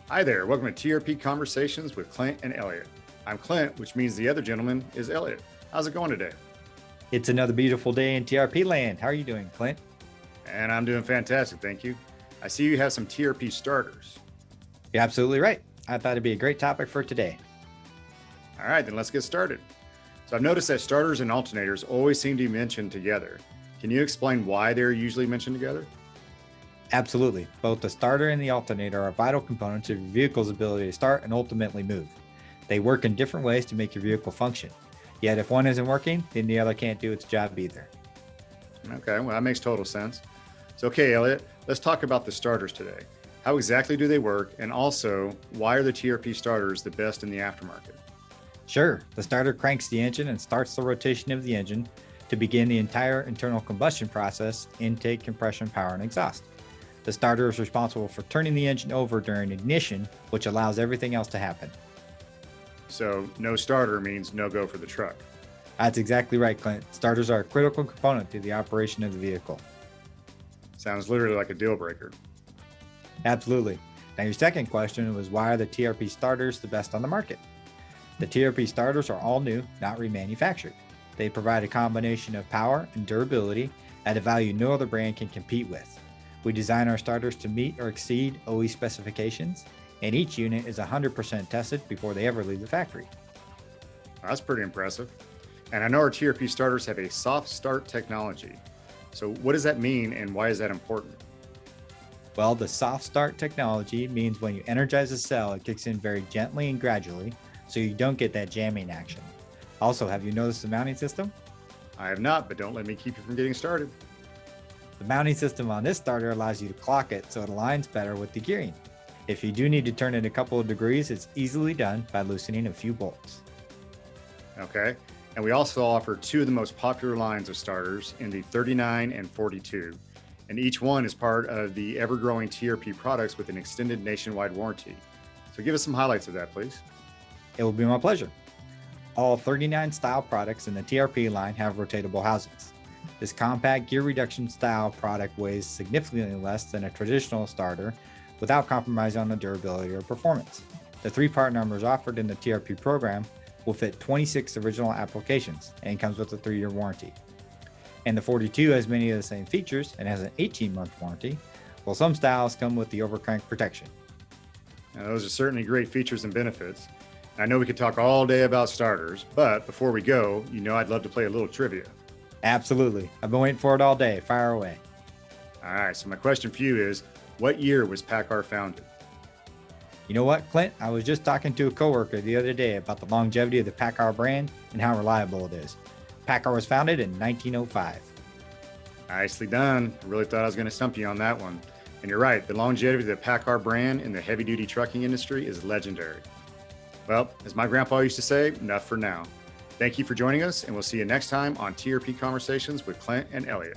Hi there, welcome to TRP Conversations with Clint and Elliot. I'm Clint, which means the other gentleman is Elliot. How's it going today? It's another beautiful day in TRP land. How are you doing, Clint? And I'm doing fantastic, thank you. I see you have some TRP starters. You're absolutely right. I thought it'd be a great topic for today. All right, then let's get started. So I've noticed that starters and alternators always seem to be mentioned together. Can you explain why they're usually mentioned together? Absolutely. Both the starter and the alternator are vital components of your vehicle's ability to start and ultimately move. They work in different ways to make your vehicle function. Yet if one isn't working, then the other can't do its job either. Okay, well, that makes total sense. So, okay, Elliot, let's talk about the starters today. How exactly do they work? And also, why are the TRP starters the best in the aftermarket? Sure, the starter cranks the engine and starts the rotation of the engine to begin the entire internal combustion process, intake, compression, power, and exhaust. The starter is responsible for turning the engine over during ignition, which allows everything else to happen. So, no starter means no go for the truck. That's exactly right, Clint. Starters are a critical component to the operation of the vehicle. Sounds literally like a deal breaker. Absolutely. Now, your second question was why are the TRP starters the best on the market? The TRP starters are all new, not remanufactured. They provide a combination of power and durability at a value no other brand can compete with. We design our starters to meet or exceed OE specifications, and each unit is 100% tested before they ever leave the factory. That's pretty impressive. And I know our TRP starters have a soft start technology. So what does that mean and why is that important? Well, the soft start technology means when you energize a cell, it kicks in very gently and gradually, so you don't get that jamming action. Also, have you noticed the mounting system? I have not, but don't let me keep you from getting started. The mounting system on this starter allows you to clock it so it aligns better with the gearing. If you do need to turn it a couple of degrees, it's easily done by loosening a few bolts. Okay. And we also offer two of the most popular lines of starters in the 39 and 42. And each one is part of the ever-growing TRP products with an extended nationwide warranty. So give us some highlights of that, please. It will be my pleasure. All 39 style products in the TRP line have rotatable housings. This compact gear reduction style product weighs significantly less than a traditional starter without compromising on the durability or performance. The 3-part numbers offered in the TRP program will fit 26 original applications and comes with a 3-year warranty. And the 42 has many of the same features and has an 18-month warranty, while some styles come with the overcrank protection. Now, those are certainly great features and benefits. I know we could talk all day about starters, but before we go, you know I'd love to play a little trivia. Absolutely. I've been waiting for it all day. Fire away. All right, so my question for you is, what year was PACCAR founded? You know what, Clint? I was just talking to a coworker the other day about the longevity of the PACCAR brand and how reliable it is. PACCAR was founded in 1905. Nicely done. I really thought I was going to stump you on that one. And you're right, the longevity of the PACCAR brand in the heavy-duty trucking industry is legendary. Well, as my grandpa used to say, enough for now. Thank you for joining us, and we'll see you next time on TRP Conversations with Clint and Elliot.